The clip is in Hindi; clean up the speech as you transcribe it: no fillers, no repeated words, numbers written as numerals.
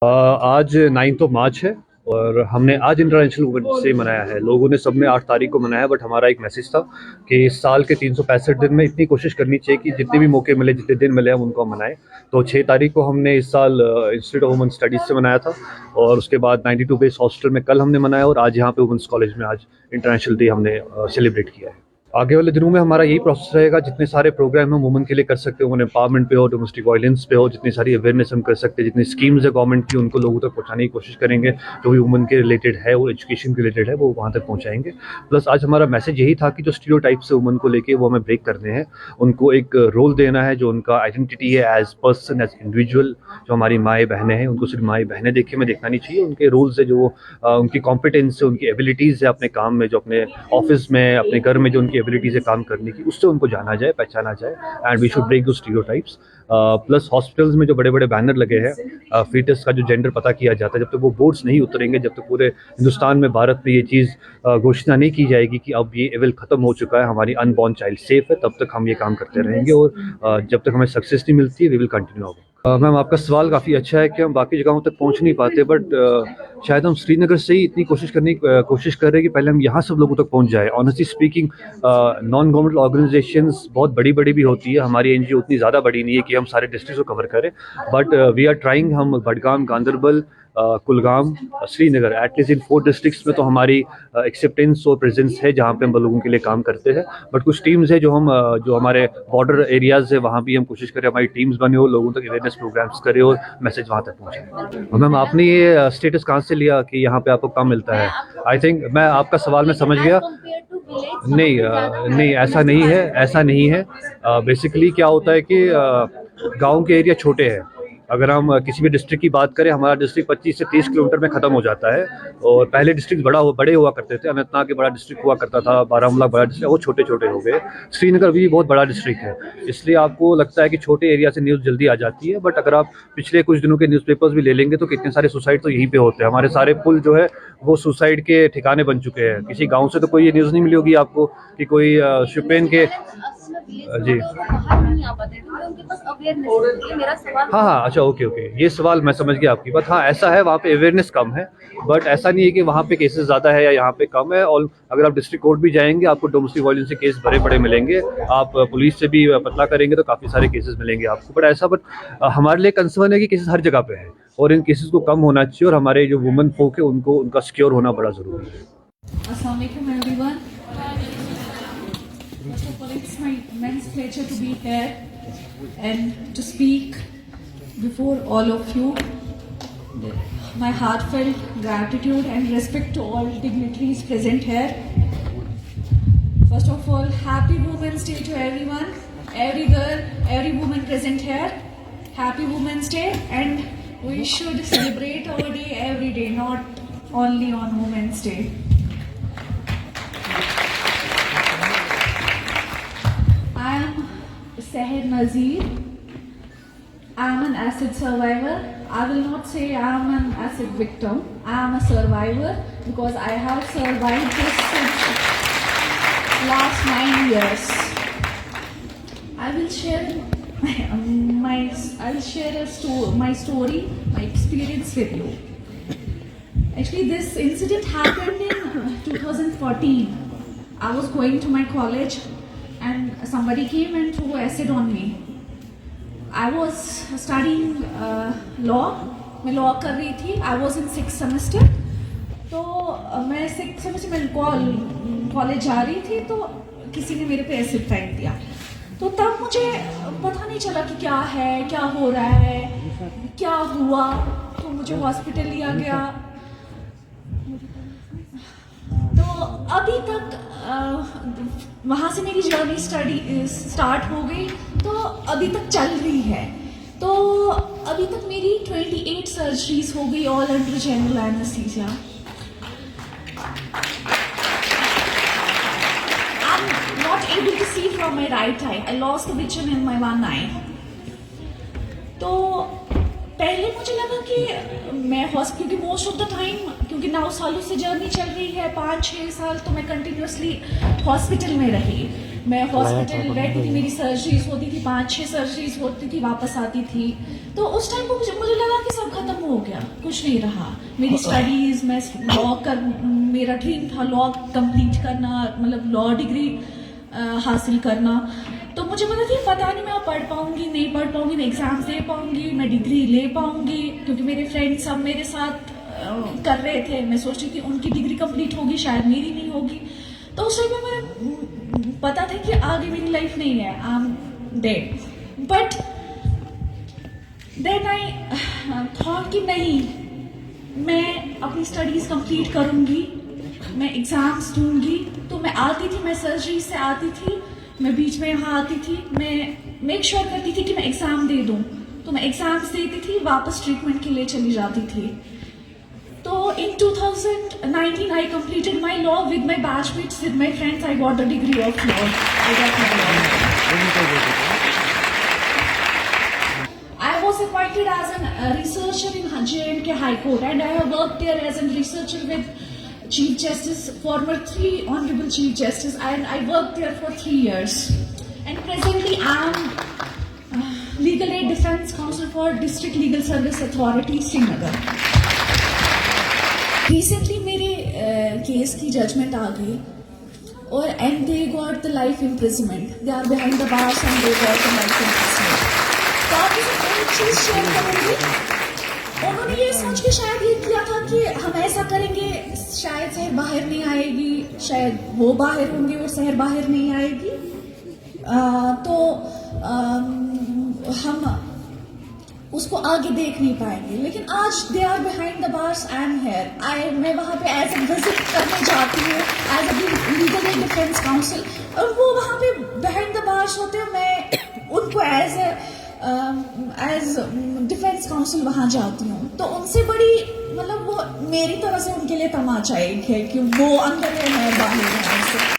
आज 9 मार्च है और हमने आज इंटरनेशनल वुमेन्स डे मनाया है। लोगों ने सबने 8 तारीख को मनाया, बट हमारा एक मैसेज था कि इस साल के 365 दिन में इतनी कोशिश करनी चाहिए कि जितने भी मौके मिले, जितने दिन मिले, हम उनको मनाएं। तो 6 तारीख को हमने इस साल इंस्टीट्यूट ऑफ वुमेन स्टडीज़ से मनाया था, और उसके बाद 92 बेस हॉस्टल में कल हमने मनाया, और आज यहाँ पे वुमेंस कॉलेज में आज इंटरनेशनल डे हमने सेलिब्रेट किया है। आगे वाले दिनों में हमारा यही प्रोसेस रहेगा, जितने सारे प्रोग्राम हम वुमेन के लिए कर सकते हो, वुमेन एम्पावरमेंट पे हो, डोमेस्टिक वायलेंस पे हो, जितनी सारी अवेयरनेस हम कर सकते हैं, जितनी स्कीम्स है गवर्नमेंट की, उनको लोगों तक पहुंचाने की कोशिश करेंगे। जो भी वुमेन के रिलेटेड है, वो एजुकेशन के रिलेटेड है, वो वहाँ तक पहुँचाएंगे। प्लस आज हमारा मैसेज यही था कि जो स्टीरियोटाइप्स है वुमेन को लेके, वो हमें ब्रेक करने हैं। उनको एक रोल देना है, जो उनका आइडेंटिटी है एज पर्सन, एज इंडिविजुअल। जो हमारी माएँ बहनें हैं, उनको सिर्फ माएँ बहनें देख के हमें देखना नहीं चाहिए। उनके रोल्स है, जो उनकी कॉम्पिटेंस है, उनकी एबिलिटीज़ है अपने काम में, जो अपने ऑफिस में, अपने घर में जो उनकी एबिलिटीज़ है काम करने की, उससे उनको जाना जाए, पहचाना जाए। एंड वी शुड ब्रेक दो स्टीरियोटाइप्स। प्लस हॉस्पिटल्स में जो बड़े बड़े बैनर लगे हैं, फीटस का जो जेंडर पता किया जाता है, जब तक वो बोर्ड्स नहीं उतरेंगे, जब तक पूरे हिंदुस्तान में, भारत में ये चीज़ घोषणा नहीं की जाएगी कि अब ये एविल खत्म हो चुका है, हमारी अनबॉर्न चाइल्ड सेफ है, तब तक हम ये काम करते रहेंगे। और जब तक हमें सक्सेस नहीं मिलती, वी विल कंटिन्यू। मैम, आपका सवाल काफ़ी अच्छा है कि हम बाकी जगहों तक पहुंच नहीं पाते, बट शायद हम श्रीनगर से ही इतनी कोशिश करने की कोशिश कर रहे हैं कि पहले हम यहाँ सब लोगों तक पहुंच जाए। Honestly speaking, non government organisations बहुत बड़ी बड़ी भी होती है, हमारी एनजीओ उतनी ज़्यादा बड़ी नहीं है कि हम सारे डिस्ट्रिक्ट को कवर करें, बट वी आर ट्राइंग। हम Budgam, Ganderbal, Kulgam, Srinagar, at least in 4 districts में तो हमारी एक्सेप्टेंस और प्रेजेंस है, जहाँ पे हम लोगों के लिए काम करते हैं। बट कुछ टीम्स है जो हमारे बॉर्डर एरियाज़ है, वहाँ भी हम कोशिश करें हमारी टीम्स बने हो, लोगों तक अवेयरनेस प्रोग्राम्स करें और मैसेज वहाँ तक पहुँचे। और मैम, आपने ये स्टेटस कहाँ से लिया कि यहाँ पे आपको काम मिलता है? आई थिंक मैं आपका सवाल मैं समझ गया। नहीं, नहीं, ऐसा नहीं है, ऐसा नहीं है। बेसिकली क्या होता है कि गांव के एरिया छोटे हैं। अगर हम किसी भी डिस्ट्रिक्ट की बात करें, हमारा डिस्ट्रिक्ट 25 से 30 किलोमीटर में ख़त्म हो जाता है। और पहले डिस्ट्रिक्ट बड़े हुआ करते थे। अनंतनाग के बड़ा डिस्ट्रिक्ट हुआ करता था, बारामूला बड़ा डिस्ट्रिक्ट, वो छोटे छोटे हो गए। श्रीनगर भी बहुत बड़ा डिस्ट्रिक्ट है, इसलिए आपको लगता है कि छोटे एरिया से न्यूज़ जल्दी आ जाती है। बट अगर आप पिछले कुछ दिनों के न्यूज़पेपर्स भी ले लेंगे, तो कितने सारे सुसाइड तो यहीं पे होते हैं। हमारे सारे पुल जो है, वो सुसाइड के ठिकाने बन चुके हैं। किसी गाँव से तो कोई ये न्यूज़ नहीं मिली होगी आपको कि कोई शुपियन के। जी, हाँ हाँ, अच्छा, ओके ओके, ये सवाल मैं समझ गया आपकी बात। हाँ, ऐसा है, वहाँ पे अवेयरनेस कम है, बट ऐसा नहीं है कि वहाँ पे केसेस ज़्यादा है या यहाँ पे कम है। और अगर आप डिस्ट्रिक्ट कोर्ट भी जाएंगे, आपको डोमेस्टिक वायलेंस के केस बड़े बड़े मिलेंगे। आप पुलिस से भी पता करेंगे तो काफ़ी सारे केसेस मिलेंगे आपको। बट हमारे लिए कंसर्न है कि केसेस हर जगह पे है, और इन केसेस को कम होना चाहिए, और हमारे जो वुमेन फोक है, उनको उनका सिक्योर होना बड़ा ज़रूरी है। Assalamu alaikum everyone. First of all, it's my immense pleasure to be here and to speak before all of you. My heartfelt gratitude and respect to all dignitaries present here. First of all, happy Women's Day to everyone, every girl, every woman present here. Happy Women's Day, and we should celebrate our day every day, not only on Women's Day. I am Seher Nazir. I am an acid survivor. I will not say I am an acid victim. I am a survivor because I have survived this since last 9 years. I will share my story, my experience with you. Actually, this incident happened in 2014. I was going to my college and somebody came and threw acid on me. I was studying law. मैं लॉ कर रही थी. I was in 6th semester. तो मैं 6th semester में कॉलेज जा रही थी, तो किसी ने मेरे पे एसिड फेंक दिया. तो तब मुझे पता नहीं चला कि क्या है, क्या हो रहा है, क्या हुआ. तो मुझे हॉस्पिटल लिया गया. तो अभी तक वहाँ से मेरी जर्नी स्टार्ट हो गई, तो अभी तक चल रही है. तो अभी तक मेरी 28 सर्जरीज हो गई, all under general anaesthesia. I'm not able to see from my right eye. I lost the vision in my one eye. तो पहले मुझे लगा कि मैं हॉस्पिटल, क्योंकि मोस्ट ऑफ द टाइम, क्योंकि 9 सालों से जर्नी चल रही है, 5-6 साल तो मैं कंटिन्यूसली हॉस्पिटल में रही. मैं हॉस्पिटल रहती थी, मेरी सर्जरीज होती थी, 5-6 सर्जरीज होती थी, वापस आती थी। तो उस टाइम को मुझे लगा कि सब खत्म हो गया, कुछ नहीं रहा। मेरी स्टडीज, मैं मेरा ड्रीम था लॉ कंप्लीट करना, मतलब लॉ डिग्री हासिल करना। तो मुझे पता नहीं मैं पढ़ पाऊंगी, नहीं पढ़ पाऊंगी, मैं एग्जाम्स दे पाऊंगी, मैं डिग्री ले पाऊंगी, क्योंकि मेरे फ्रेंड्स सब मेरे साथ कर रहे थे। मैं सोच रही थी उनकी डिग्री कंप्लीट होगी, शायद मेरी नहीं होगी। तो उस टाइम में मुझे पता था कि आगे मेरी लाइफ नहीं है, I am dead. But then I thought कि नहीं, मैं अपनी स्टडीज कंप्लीट करूंगी, मैं एग्जाम्स दूंगी। तो मैं आती थी, मैं सर्जरी से आती थी, मैं बीच में यहाँ आती थी, मैं मेक श्योर करती थी कि मैं एग्जाम दे दूं। तो मैं एग्जाम्स देती थी, वापस ट्रीटमेंट के लिए चली जाती थी। तो in 2019 I completed my law with my batchmates, with my friends. I got the degree of law. I got my law. I was appointed as a researcher in J&K High Court, and I have worked there as a researcher with Chief Justice, former 3 Honorable Chief Justice, and I worked there for 3 years. And presently I am Legal Aid Defense Counsel for District Legal Service Authority, Srinagar. Recently मेरे केस की जजमेंट आ गई और and they got the life imprisonment, they are behind the bars and they got the life imprisonment. तो आप एक चीज शेयर करेंगे, उन्होंने ये सोच के शायद ये किया था कि हम ऐसा करेंगे, शायद शहर बाहर नहीं आएगी, शायद वो बाहर होंगे और शहर बाहर नहीं आएगी। तो हम उसको आगे देख नहीं पाएंगे। लेकिन आज they are behind the bars, I am here. मैं वहाँ पे एज ए विजिट करने जाती हूँ as a legal aid defence counsel, और वो वहाँ पे बिहाइंड द बार्स होते हैं, मैं उनको एज डिफेंस काउंसिल वहाँ जाती हूँ। तो उनसे बड़ी मतलब वो मेरी तरह से उनके लिए तमाचा एक है कि वो अंदर है, मैं बाहर है।